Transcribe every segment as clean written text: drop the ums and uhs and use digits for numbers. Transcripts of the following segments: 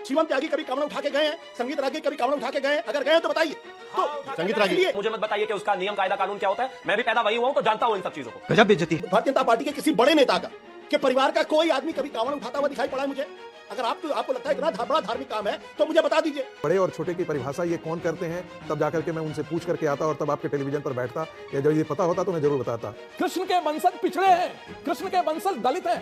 शिवम त्यागी कभी कावड़ उठा के गए हैं? संगीत रागी कभी कावड़ उठा के गए हैं? अगर गए हैं तो बताइए। तो संगीत रागी मुझे मत बताइए कि उसका नियम कायदा कानून क्या होता है। मैं भी पैदा वही हुआ हूं तो जानता हूं इन सब चीजों को। गजब बेइज्जती। भारतीय जनता पार्टी के किसी बड़े नेता का के परिवार का कोई आदमी कभी कावड़ उठाता हुआ दिखाई पड़ा है मुझे? अगर आपको लगता है इतना बड़ा धार्मिक काम है तो मुझे बता दीजिए। बड़े और छोटे की परिभाषा ये कौन करते हैं, तब जाकर के मैं उनसे पूछ करके आता और तब आपके टेलीविजन पर बैठता, या जब ये पता होता तो मैं जरूर बताता। कृष्ण के वंशज पिछड़े हैं, कृष्ण के वंशज दलित हैं।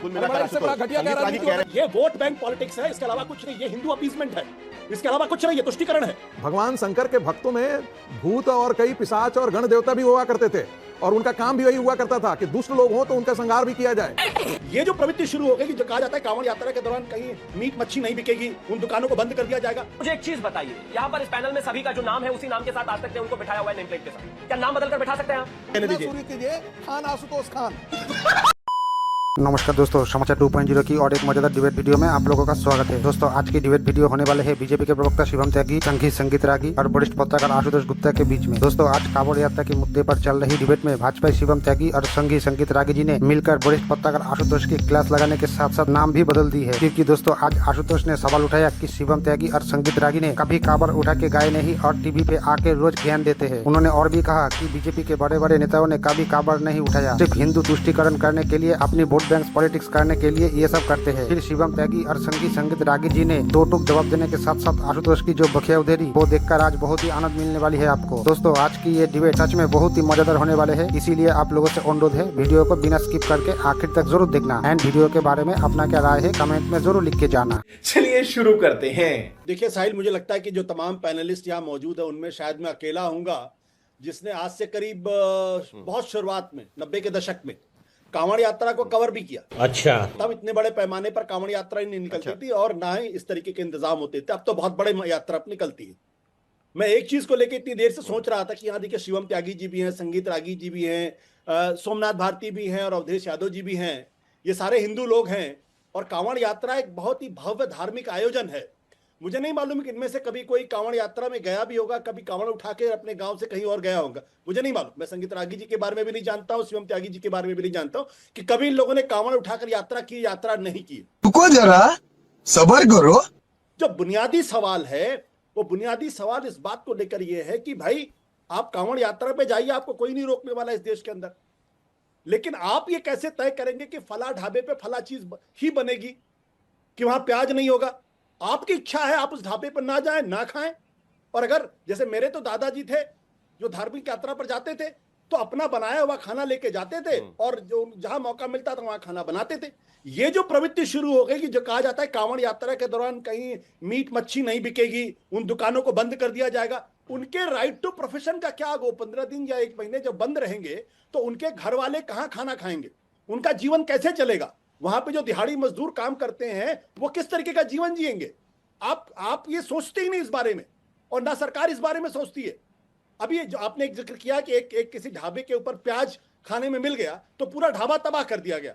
इससे बड़ा घटिया कह रहा है। ये वोट बैंक पॉलिटिक्स है, इसके अलावा कुछ नहीं। ये हिंदू अपीसमेंट है, इसके अलावा कुछ नहीं। ये तुष्टिकरण है। भगवान शंकर के भक्तों में भूत और कई पिशाच और गण देवता भी हुआ करते थे और उनका काम भी वही हुआ करता था कि दुष्ट लोग हों तो उनका संहार भी किया जाए। ये जो प्रवृत्ति शुरू हो गई कि जो कहा जाता है कांवड़ यात्रा के दौरान कहीं मीट मच्छी नहीं बिकेगी, उन दुकानों को बंद कर दिया जाएगा। मुझे एक चीज बताइए, यहाँ पर इस पैनल में सभी का जो नाम है उसी नाम के साथ आज तक ने उनको बिठाया हुआ है नेम प्लेट के साथ। क्या नाम बदलकर बैठा सकते हैं आप? शुरू कीजिए खान आशुतोष खान। नमस्कार दोस्तों, समाचार 2.0 की और एक मजेदार डिबेट वीडियो में आप लोगों का स्वागत है। दोस्तों आज की डिबेट वीडियो होने वाले है बीजेपी के प्रवक्ता शिवम त्यागी, संघी संगीत रागी और वरिष्ठ पत्रकार आशुतोष गुप्ता के बीच में। दोस्तों आज कांवड़ यात्रा के मुद्दे पर चल रही डिबेट में भाजपा शिवम त्यागी और संघी संगीत रागी जी ने मिलकर वरिष्ठ पत्रकार आशुतोष की क्लास लगाने के साथ साथ नाम भी बदल दी है। क्योंकि दोस्तों आज आशुतोष ने सवाल उठाया कि शिवम त्यागी और संगीत रागी ने कभी कांवड़ उठा के गाए नहीं और टीवी पे आके रोज ज्ञान देते हैं। उन्होंने और भी कहा कि बीजेपी के बड़े बड़े नेताओं ने कभी कांवड़ नहीं उठाया, सिर्फ हिंदू तुष्टिकरण करने के लिए, अपनी वोट बैंक पॉलिटिक्स करने के लिए ये सब करते हैं। फिर शिवम त्यागी और संघी संगीत रागी जी ने दो टूक जवाब देने के साथ साथ आशुतोष की जो बखिया उधेरी वो देखकर आज बहुत ही आनंद मिलने वाली है आपको। दोस्तों आज की ये डिबेट सच में बहुत ही मजेदार होने वाले है, इसीलिए आप लोगों से अनुरोध है वीडियो को बिना स्किप करके आखिर तक जरूर देखना एंड वीडियो के बारे में अपना क्या राय है कमेंट में जरूर लिख के जाना। चलिए शुरू करते हैं। देखिए साहिल, मुझे लगता है कि जो तमाम पैनलिस्ट यहाँ मौजूद है उनमें शायद मैं अकेला हूँगा जिसने आज से करीब बहुत शुरुआत में 90 के दशक में कांवड़ यात्रा को कवर भी किया। अच्छा, तब इतने बड़े पैमाने पर कांवड़ यात्रा नहीं निकलती थी और ना ही इस तरीके के इंतजाम होते थे। अब तो बहुत बड़े यात्रा निकलती है। मैं एक चीज को लेकर इतनी देर से सोच रहा था कि यहाँ देखिए शिवम त्यागी जी भी हैं, संगीत रागी जी भी हैं, सोमनाथ भारती भी हैं और अवधेश यादव जी भी हैं। ये सारे हिंदू लोग हैं और कांवड़ यात्रा एक बहुत ही भव्य धार्मिक आयोजन है। मुझे नहीं मालूम कि इनमें से कभी कोई कांवड़ यात्रा में गया भी होगा, कभी कांवड़ उठा के अपने गांव से कहीं और गया होगा, मुझे नहीं मालूम। मैं संगीत रागी जी के बारे में भी नहीं जानता हूँ, शिवम त्यागी जी के बारे में भी नहीं जानता हूँ कि कभी इन लोगों ने कांवड़ उठाकर यात्रा की, यात्रा नहीं की। रुको जरा, सब्र करो। जो बुनियादी सवाल है वो बुनियादी सवाल इस बात को लेकर ये है कि भाई आप कांवड़ यात्रा पे जाइए, आपको कोई नहीं रोकने वाला इस देश के अंदर, लेकिन आप ये कैसे तय करेंगे कि फला ढाबे पे फला चीज ही बनेगी, कि वहां प्याज नहीं होगा? आपकी इच्छा है, आप उस ढाबे पर ना जाएं, ना खाएं। और अगर जैसे मेरे तो दादाजी थे जो धार्मिक यात्रा पर जाते थे तो अपना बनाया हुआ खाना लेके जाते थे और जो जहां मौका मिलता था वहां खाना बनाते थे। ये जो प्रवृत्ति शुरू हो गई कि जो कहा जाता है कांवड़ यात्रा के दौरान कहीं मीट मच्छी नहीं बिकेगी, उन दुकानों को बंद कर दिया जाएगा, उनके राइट टू प्रोफेशन का क्या? वो 15 दिन या 1 महीने जब बंद रहेंगे तो उनके घर वाले कहाँ खाना खाएंगे? उनका जीवन कैसे चलेगा? वहां पे जो दिहाड़ी मजदूर काम करते हैं वो किस तरीके का जीवन जिएंगे? आप ये सोचते ही नहीं इस बारे में, और ना सरकार इस बारे में सोचती है। अभी जो आपने एक जिक्र किया कि एक किसी ढाबे के ऊपर प्याज खाने में मिल गया तो पूरा ढाबा तबाह कर दिया गया।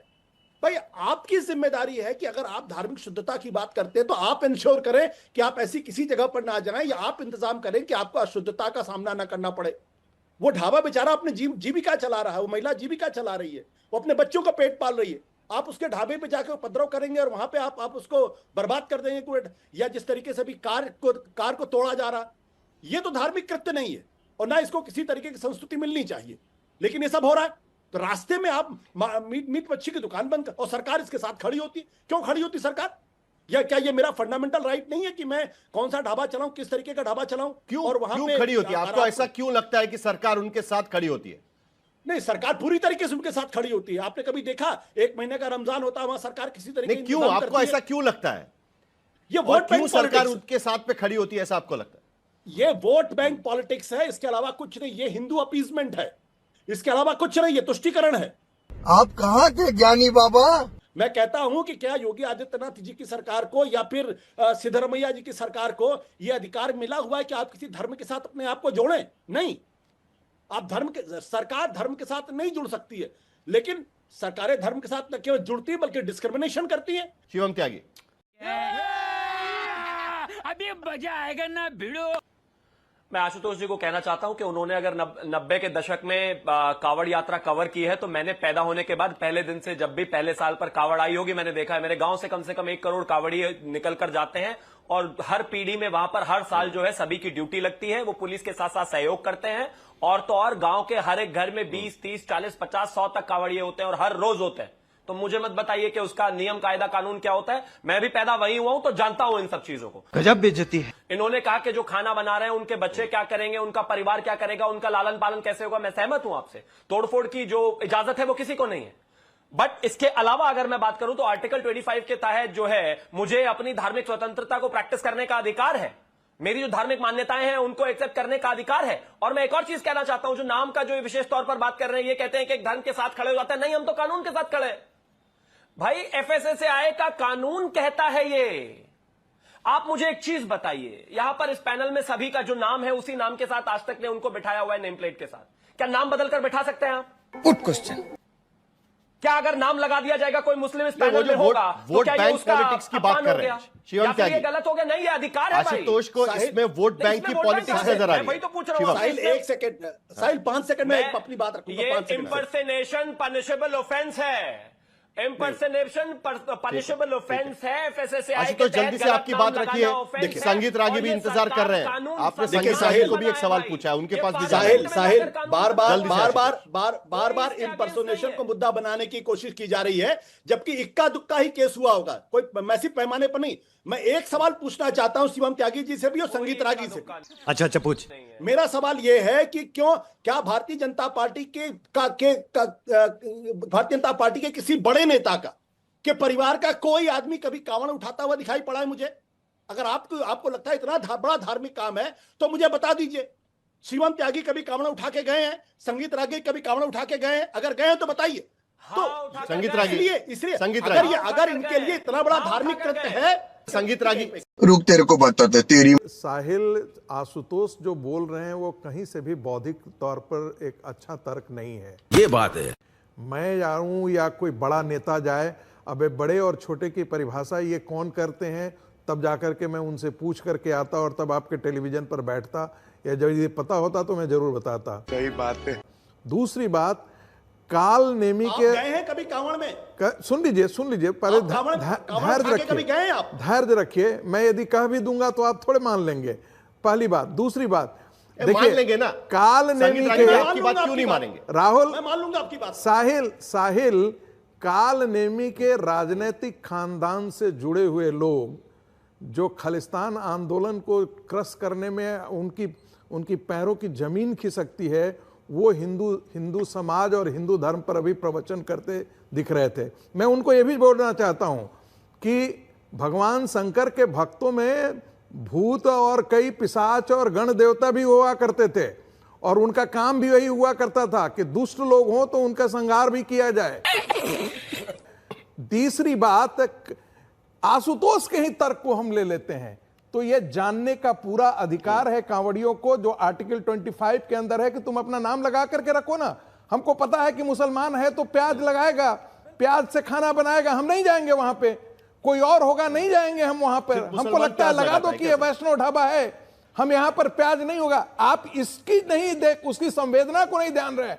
भाई आपकी जिम्मेदारी है कि अगर आप धार्मिक शुद्धता की बात करते हैं तो आप इंश्योर करें कि आप ऐसी किसी जगह पर ना जाएं, या आप इंतजाम करें कि आपको अशुद्धता का सामना ना करना पड़े। वो ढाबा बेचारा अपने जीविका चला रहा है, वो महिला जीविका चला रही है, वो अपने बच्चों का पेट पाल रही है। आप उसके ढाबे पे जाकर उपद्रव करेंगे और वहां पे आप उसको बर्बाद कर देंगे, या जिस तरीके से भी कार को तोड़ा जा रहा, ये तो धार्मिक कृत्य नहीं है और ना इसको किसी तरीके की संस्कृति मिलनी चाहिए। लेकिन ये सब हो रहा है तो रास्ते में आप मीट मच्छी की दुकान बंद कर, और सरकार इसके साथ खड़ी होती है। क्यों खड़ी होती सरकार? या क्या ये मेरा फंडामेंटल राइट नहीं है कि मैं कौन सा ढाबा चलाऊं, किस तरीके का ढाबा चलाऊं? क्यों और वहां पे खड़ी होती है? आपको ऐसा क्यों लगता है कि सरकार उनके साथ खड़ी होती है? नहीं, सरकार पूरी तरीके से उनके साथ खड़ी होती है। आपने कभी देखा 1 महीने का रमजान होता है वहां सरकार किसी तरीके क्यों आपको ऐसा क्यों लगता है? ये वोट क्यों सरकार उनके साथ पे खड़ी होती है ऐसा आपको लगता है? ये वोट बैंक पॉलिटिक्स है, इसके अलावा कुछ नहीं। ये हिंदू अपीजमेंट है, इसके अलावा कुछ नहीं। ये तुष्टिकरण है। आप कहाँ के ज्ञानी बाबा? मैं कहता हूं कि क्या योगी आदित्यनाथ जी की सरकार को या फिर सिद्धरमैया जी की सरकार को यह अधिकार मिला हुआ है कि आप किसी धर्म के साथ अपने आप को जोड़ें? नहीं। आप सरकार धर्म के साथ नहीं जुड़ सकती है, लेकिन सरकारें धर्म के साथ न केवल जुड़ती है बल्कि डिस्क्रिमिनेशन करती है। शिवम त्यागी, अभी मजा आएगा ना भिड़ो। मैं आशुतोष जी को कहना चाहता हूं कि उन्होंने अगर 90 के दशक में कावड़ यात्रा कवर की है, तो मैंने पैदा होने के बाद पहले दिन से जब भी पहले साल पर कावड़ आई होगी, मैंने देखा है मेरे गांव से कम 1 करोड़ कावड़ी निकल कर जाते हैं और हर पीढ़ी में वहां पर हर साल जो है सभी की ड्यूटी लगती है। वो पुलिस के साथ साथ सहयोग करते हैं और तो और गांव के हर एक घर में 20, 30, 40, 50, 100 तक कावड़िए होते हैं और हर रोज होते हैं। तो मुझे मत बताइए कि उसका नियम कायदा कानून क्या होता है। मैं भी पैदा वहीं हुआ हूं तो जानता हूं इन सब चीजों को। गजब बेइज्जती है। इन्होंने कहा कि जो खाना बना रहे हैं उनके बच्चे क्या करेंगे, उनका परिवार क्या करेगा, उनका लालन पालन कैसे होगा। मैं सहमत हूं आपसे, तोड़फोड़ की जो इजाजत है वो किसी को नहीं है। बट इसके अलावा अगर मैं बात करूं तो आर्टिकल 25 के तहत जो है मुझे अपनी धार्मिक स्वतंत्रता को प्रैक्टिस करने का अधिकार है। मेरी जो धार्मिक मान्यताएं हैं उनको एक्सेप्ट करने का अधिकार है। और मैं एक और चीज कहना चाहता हूं, जो नाम का जो विशेष तौर पर बात कर रहे हैं, ये कहते हैं कि एक धर्म के साथ खड़े हो जाते हैं। नहीं, हम तो कानून के साथ खड़े हैं भाई। एफएसएसएआई का कानून कहता है ये। आप मुझे एक चीज बताइए, यहां पर इस पैनल में सभी का जो नाम है उसी नाम के साथ आज तक ने उनको बिठाया हुआ है, नेम प्लेट के साथ। क्या नाम बदलकर बिठा सकते हैं आप? Good question. क्या अगर नाम लगा दिया जाएगा कोई मुस्लिम इस वो पैनल जो में होगा वोट तो क्या ये बैंक उसका पॉलिटिक्स की बात अपमान कर हो रहे गया? हैं शिवम या फिर ये त्यागी। गलत हो गया? नहीं, ये अधिकार है भाई। आशुतोष को इसमें वोट बैंक की पॉलिटिक्स नजर आ रही वही तो पूछ रहा हूं शिवम। साहिल 1 सेकंड, साहिल 5 सेकंड में अपनी बात रखूंगा। ये 5 सेकंड इम्पर्सनेशन पनिशेबल ऑफेंस है। इम्पर्सनेशन पनिशेबल ऑफेंस है। एफएसएसएआई आशुतोष जल्दी से आपकी बात रखिए। देखिए संगीत रागी भी इंतजार कर रहे हैं। आपने संगीत रागी को भी एक सवाल पूछा है, उनके पास भी साहिल जल्दी बार बार इम्पर्सोनेशन को मुद्दा बनाने की कोशिश की जा रही है, जबकि इक्का दुक्का ही केस हुआ होगा, कोई मैसिव पैमाने पर नहीं। मैं एक सवाल पूछना चाहता हूं शिवम त्यागी जी से भी और संगीत रागी से। अच्छा पूछ। मेरा सवाल यह है कि क्या भारतीय जनता पार्टी के किसी बड़े नेता के परिवार का कोई आदमी कभी कांवड़ उठाता हुआ दिखाई पड़ा है मुझे? अगर आपको लगता है इतना बड़ा धार्मिक काम है तो मुझे बता दीजिए। शिवम त्यागी कभी कांवड़ उठा के गए हैं? संगीत रागी कभी कांवड़ उठा के गए हैं? अगर गए हैं तो बताइए। तो संगीत रागी इसलिए संगीत अगर इनके लिए इतना बड़ा धार्मिक कृत्य है, संगीत रागी रुक तेरे को बताते तेरी साहिल आशुतोष जो बोल रहे हैं वो कहीं से भी बौद्धिक तौर पर एक अच्छा तर्क नहीं है। ये बात है। मैं जाऊं या कोई बड़ा नेता जाए, अबे बड़े और छोटे की परिभाषा ये कौन करते हैं, तब जाकर के मैं उनसे पूछ करके आता और तब आपके टेलीविजन पर बैठता, या जब ये पता होता तो मैं जरूर बताता। सही बात है। दूसरी बात, काल नेमी आप के गए हैं कभी कांवड़ में? सुन लीजिए पहले कांवड़ धैर्य कभी गए हैं आप? रखिए, धैर्य रखिए। मैं यदि कह भी दूंगा तो आप थोड़े मान लेंगे, पहली बात। दूसरी बात, मान लेंगे ना। काल नेमी के आपकी बात क्यों नहीं मानेंगे? राहुल, मैं मान लूंगा आपकी बात। साहिल काल नेमी के राजनीतिक खानदान से जुड़े हुए लोग जो खालिस्तान आंदोलन को क्रश करने में उनकी पैरों की जमीन खिसकती है, वो हिंदू समाज और हिंदू धर्म पर अभी प्रवचन करते दिख रहे थे। मैं उनको ये भी बोलना चाहता हूं कि भगवान शंकर के भक्तों में भूत और कई पिशाच और गण देवता भी हुआ करते थे और उनका काम भी वही हुआ करता था कि दुष्ट लोग हों तो उनका संहार भी किया जाए। तीसरी बात, आशुतोष के ही तर्क को हम ले लेते हैं तो यह जानने का पूरा अधिकार है कांवड़ियों को, जो आर्टिकल 25 के अंदर है, कि तुम अपना नाम लगा करके रखो ना। हमको पता है कि मुसलमान है तो प्याज लगाएगा, प्याज से खाना बनाएगा, हम नहीं जाएंगे वहां पे। कोई और होगा, नहीं जाएंगे हम वहां पर। हमको लगता है लगा दो कि यह वैष्णव ढाबा है, हम यहां पर प्याज नहीं होगा। आप इसकी नहीं उसकी संवेदना को नहीं ध्यान रहे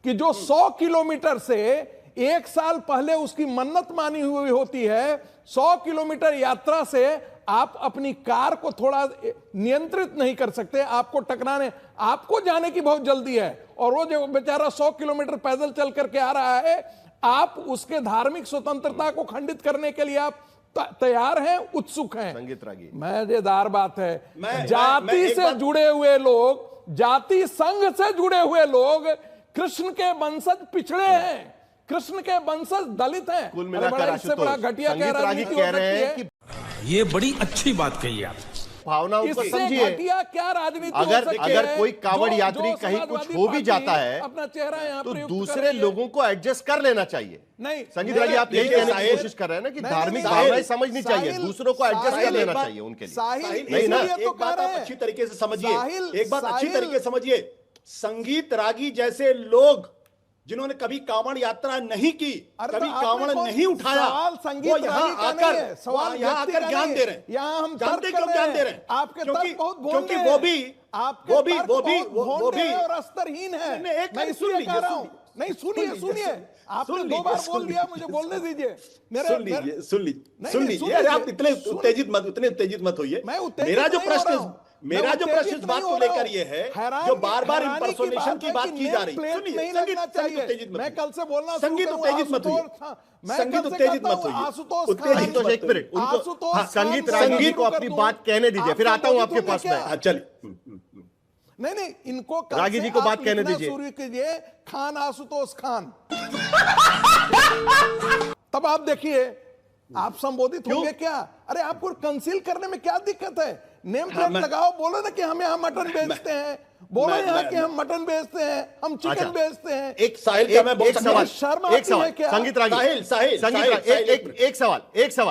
कि जो 100 किलोमीटर से 1 साल पहले उसकी मन्नत मानी हुई होती है, 100 किलोमीटर यात्रा से आप अपनी कार को थोड़ा नियंत्रित नहीं कर सकते, आपको टकराने, आपको जाने की बहुत जल्दी है और वो जो बेचारा 100 किलोमीटर पैदल चल करके आ रहा है, आप उसके धार्मिक स्वतंत्रता को खंडित करने के लिए आप तैयार हैं, उत्सुक हैं। संगीत रागी, मजेदार बात है, जाति से जुड़े हुए लोग, जाति संघ से जुड़े हुए लोग कृष्ण के वंशज पिछड़े हैं, कृष्ण के वंशज दलित हैं। कुल मिलाकर इससे बड़ा घटिया संगीत रागी कह रहे हैं कि ये बड़ी अच्छी बात कही आप। भावनाओं को समझिए। क्या राजनीति अगर कोई कांवड़ यात्री कहीं कुछ हो भी जाता है अपना चेहरा यहाँ तो दूसरे लोगों को एडजस्ट कर लेना चाहिए। नहीं, संगीत रागी, आप यही कहने की कोशिश कर रहे हैं ना कि धार्मिक भावनाएं समझनी चाहिए, दूसरों को एडजस्ट कर लेना चाहिए उनके लिए। नहीं ना, एक बात आप अच्छी तरीके से समझिए, एक बात अच्छी तरीके से समझिए। संगीत रागी जैसे लोग जिन्होंने कभी कांवड़ यात्रा नहीं की, अरे कभी तो आपने कांवड़ कौन- नहीं उठाया, सवाल संगीत वो यहाँ रागी का आकर नहीं है, सवाल यहाँ व्यक्ति आकर का ज्ञान नहीं दे है। रहे हैं। यहाँ हम जानते तर्क क्यों कर ज्ञान रहे दे रहे हैं। हैं? आपके तर्क बहुत भोंडे क्योंकि हैं। वो भी आपके वो भी तर्क वो भी बहुत वो भोंडे भी हैं और अस्तरहीन है। नहीं, एक मैं मिनट सुन इसलिए लीजिए, कह रहा सुन हूँ। लीजिए। नहीं सुनिए सुन सुनिए, लीजिए, आपने सुन 2 बार लीजिए, बोल सुन दिया, लीजिए, मुझे बोलने दीजिए। सुन लीजिए, सुन लीजिए, नहीं, सुन नहीं, लीजिए। सुन अरे आप लीजिए। इतने सुन- उत्तेजित मत होइए। मैं उत्तेजित मेरा जो नहीं हो प्रश्न रहा हूं। मेरा मैं जो प्रश्न उत्तेजित इस बात नहीं को हो रहा लेकर हूं। ये है, हैरान- जो बार बार हैरानी की इंपर्सोनेशन की है बात कि की जा रही नेम है। प्लेट सुनिए, नहीं लगना संगीत चाहिए। उत्तेजित मत मैं होइए। कल से बोलना शुरू संगीत करूं, उत्तेजित मत होइए। आशुतोष था। मैं संगीत कल से उत्तेजित कहता मत हूं, होइए। आशुतोष उत्तेजित खान- आशुतोष एक मिनट उनको आशुतोष हाँ, खान संगीत से रागी जी शुरू को कर अपनी दूं। बात कहने दीजिए, फिर आप आता हूं तो आपके तुमने पास क्या- में। हाँ, चलिए। नहीं इनको कल रागी से जी को आप बात कहने लिखना दीजिए। शुरू कीजिए, खान आशुतोष खान। तब आप देखिए आप संबोधित होंगे क्या। अरे आपको कंसील करने में क्या दिक्कत है? नेम प्लेट लगाओ, बोलो ना कि हम यहाँ मटन बेचते हैं, बोलो यहाँ कि हम मटन बेचते हैं, हम चिकन अच्छा। बेचते हैं। एक साहिल, क्या मैं बोल एक सकता सवाल हूं? शर्म एक आती है सवाल क्या? संगीत रागी साहिल, संगीत साहिल, रागी साहिल, एक सवाल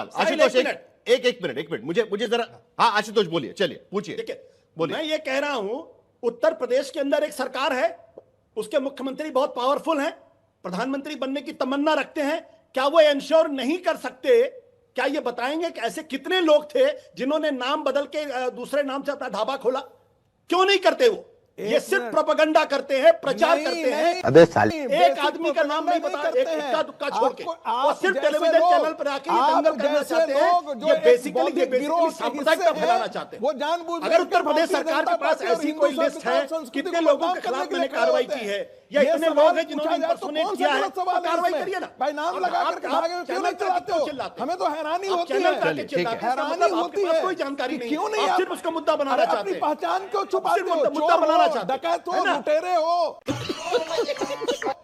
साहिल, आशुतोष एक एक मिनट मुझे जरा हाँ आशुतोष बोलिए, चलिए पूछिए देखिए, बोलिए। मैं ये कह रहा हूं, उत्तर प्रदेश के अंदर एक सरकार है, उसके मुख्यमंत्री बहुत पावरफुल हैं, प्रधानमंत्री बनने की तमन्ना रखते हैं। क्या वो इंश्योर नहीं कर सकते? क्या ये बताएंगे कि ऐसे कितने लोग थे जिन्होंने नाम बदल के दूसरे नाम से अपना ढाबा खोला? क्यों नहीं करते वो? ये सिर्फ प्रोपेगेंडा करते हैं, प्रचार करते हैं। अबे साले, एक आदमी का नाम नहीं बता, एक इक्का दुक्का छोड़ के वो सिर्फ टेलीविजन चैनल पर आके ये दंगल करना चाहते हैं। ये बेसिकली सांप्रदायिकता फैलाना चाहते हैं। वो जानबूझ अगर उत्तर प्रदेश सरकार के पास ऐसी कोई लिस्ट है कितने लोगों के खिलाफ मैंने कार्रवाई की है, या इतने लोग हैं जिन्होंने इंपर्सोनेट किया है, तो कार्रवाई करिए ना भाई। नाम लगा करके भागे क्यों नहीं चलाते हो? हमें तो हैरानी होती है, हैरानी होती है कोई जानकारी नहीं, क्यों नहीं आप सिर्फ उसका मुद्दा बनाना चाहते अपनी हैं। पहचान क्यों छुपाते हो? मुद्दा बनाना चाहते हैं, डकैत हो, है ना? लुटेरे हो,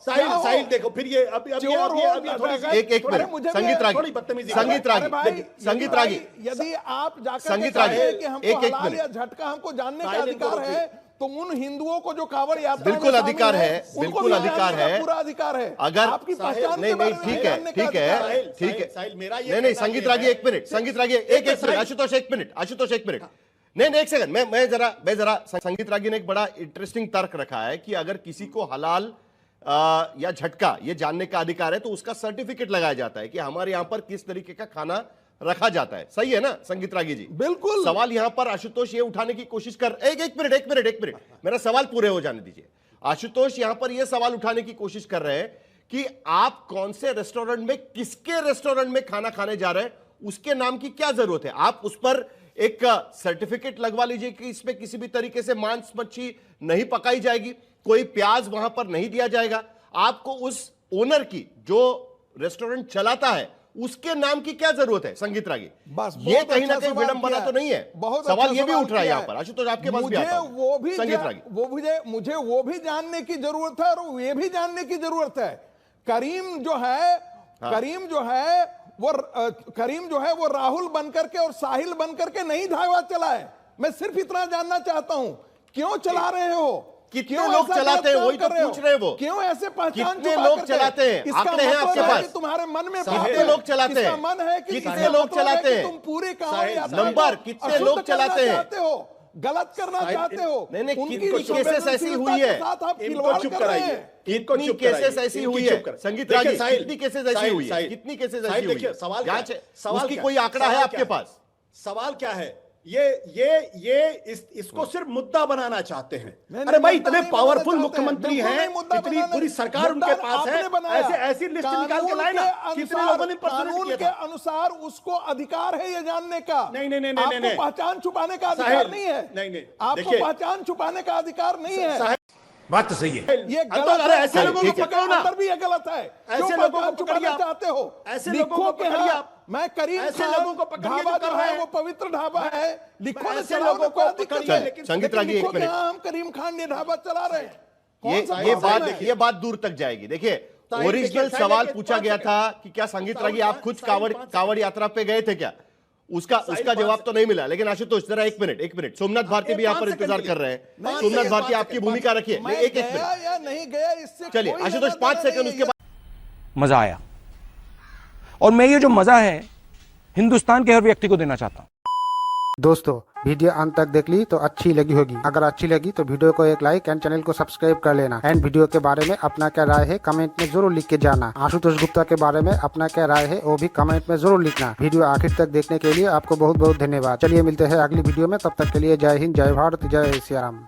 साहिल देखो, फिर ये अभी चोर हो, एक अरे मिनट मुझे संगीत भी- रागी थोड़ी बदतमीजी संगीत अरे भाई, रागी संगीत रागी यदि आप जाकर संगीत के कहें रागी, कि हमको एक हलाल मिनट। या झटका हमको जानने का साहिल, इनको अधिकार है, तो उन हिंदुओं को जो कांवड़ यात्रा में बिल्कुल शामिल अधिकार है, उनको बिल्कुल भी अधिकार जानने का है। पूरा अधिकार है। अगर आपकी पहचान नहीं के बारे नहीं में ठीक जानने का है अधिकार ठीक है साहिल, मेरा ये नहीं कहना संगीत ये रागी है- एक मिनट संगीत रागी एक मिनट आशुतोष एक मिनट नहीं एक सेकंड मैं जरा संगीत रागी ने एक बड़ा इंटरेस्टिंग तर्क रखा है कि अगर किसी को हलाल या झटका ये जानने का अधिकार है तो उसका सर्टिफिकेट लगाया जाता है कि हमारे यहां पर किस तरीके का खाना रखा जाता है। सही है ना संगीत रागी जी? बिल्कुल। सवाल यहां पर आशुतोष ये उठाने की कोशिश कर एक मिनट मेरा सवाल पूरे हो जाने दीजिए। आशुतोष यहां पर यह सवाल उठाने की कोशिश कर रहे हैं कि आप कौन से रेस्टोरेंट में, किसके रेस्टोरेंट में खाना खाने जा रहे हैं, उसके नाम की क्या जरूरत है? आप उस पर एक सर्टिफिकेट लगवा लीजिए कि इसमें किसी भी तरीके से मांस मच्छी नहीं पकाई जाएगी, कोई प्याज वहां पर नहीं दिया जाएगा। आपको उस ओनर की जो रेस्टोरेंट चलाता है उसके नाम की क्या जरूरत है संगीत रागी? बस ये कहीं ना अच्छा कहीं सवाल विडंबना किया तो नहीं है? बहुत सवाल अच्छा ये भी सवाल उठ रहा है किया यहां पर। आशुतोष आपके पास भी मुझे आता हूं। वो भी संगीत रागी मुझे वो भी जानने की जरूरत है और ये भी जानने की जरूरत है। करीम जो है वो राहुल बनकर के और साहिल बनकर के नहीं ढाबा चला है। मैं सिर्फ इतना जानना चाहता हूं, क्यों चला रहे हो? कितने क्यों लोग ऐसा चलाते हैं? गलत वही काम तो कर पूछ रहे हैं वो। क्यों ऐसे पहचान कितने छुपा लोग करके? चलाते हैं? इसका आंकड़े हैं मतलब आपके है पास? कि तुम्हारे मन में कितने पाप है। लोग चलाते इसका हैं? मन है कि कितने इसका लोग मतलब है चलाते कि हैं? तुम पूरी कांवड़ यात्रा नंबर को कितने अशुद्ध लोग करना चलाते हैं? चाहते हो, गलत करना चाहते हो। नहीं, उनकी कितनी केसेस ऐसी संवेदनशीलता हुई के है? साथ आप इनको खिलवाड़ चुप कर रहे कराइए, हैं। इनको कितनी चुप केसेस कराइए, ऐसी इनकी हुई है? चुप कराइए। संगीत देखिए, रागी साहिल, कितनी केसेस ऐसी साहिल, हुई है? साहिल, कितनी केसेस साहिल, ऐसी हुई देखिए, है? सवाल क्या है? जांच उसकी क्या कोई है? आंकड़ा है सवाल आपके क्या है? पास? सवाल क्या है? ये इसको सिर्फ मुद्दा बनाना चाहते हैं। नहीं, अरे भाई, मुद्दा इतने नहीं पावरफुल बनाना मुख्यमंत्री चाहते हैं। हैं, बिल्कुल नहीं मुद्दा इतनी बनाना- पूरी सरकार मुद्दा उनके पास आपने है, बनाया। ऐसी लिस्ट निकाल के लाए ना, कितने लोगों ने पर्सनल कानून किया के था? अनुसार उसको अधिकार है ये जानने का। नहीं, नहीं, नहीं, आपको नहीं, नहीं। पहचान छुपाने का अधिकार साहिल, नहीं है। नहीं, आपको देखिए, पहचान छुपाने का अधिकार नहीं है। साहिल, बात तो सही है। ये अब तो गलत अरे है। ऐसे लोगों को इसके पकड़ो ना। अंदर भी ये गलत है। ऐसे क्यों लोगों को पहचान पकड़िए छुपाना आप। चाहते हो? ऐसे लिखो लोगों को कि पकड़िए हाँ, आप। मैं करीम ऐसे खान लोगों को पकड़िए जो ढाबा कर जो रहे है हैं। वो पवित्र ढाबा है। लिखो ना, ऐसे चलाओ लोगों ना, कोई को दिक्कत पकड़िए, नहीं। लेकिन संगीत लेकिन रागी, लिखो एक कि मिनट। हाँ, हम करीम खान ये ढाबा चला रहे हैं। कौन सा ये प्रॉब्लम है? बात दूर तक जाएगी। देखिए, साहिल, ओरिजिनल देखिए, सवाल साहिल, पूछा पाँच गया सेकंड। था कि क्या संगीत रागी आप खुद साहिल, पाँच कांवड़ यात्रा पे गए थे क्या? उसका पाँच जवाब तो नहीं मिला। लेकिन आशुतोष जरा एक मिनट सोमनाथ भारती भी यहाँ पर इंतजार कर रहे हैं। सोमनाथ भारती आपकी भूमिका रखिए। मैं एक गया मिनट या नहीं गया इससे चलिए कोई आशुतोष लेना 5 देना सेकंड नहीं उसके है। बाद मजा आया और मैं ये जो मजा है हिंदुस्तान के हर व्यक्ति को देना चाहता हूं। दोस्तों वीडियो अंत तक देख ली तो अच्छी लगी होगी। अगर अच्छी लगी तो वीडियो को एक लाइक एंड चैनल को सब्सक्राइब कर लेना। एंड वीडियो के बारे में अपना क्या राय है कमेंट में जरूर लिख के जाना। आशुतोष गुप्ता के बारे में अपना क्या राय है वो भी कमेंट में जरूर लिखना। वीडियो आखिर तक देखने के लिए आपको बहुत बहुत धन्यवाद। चलिए मिलते हैं अगली वीडियो में, तब तक के लिए जय हिंद, जय भारत, जय सिया राम।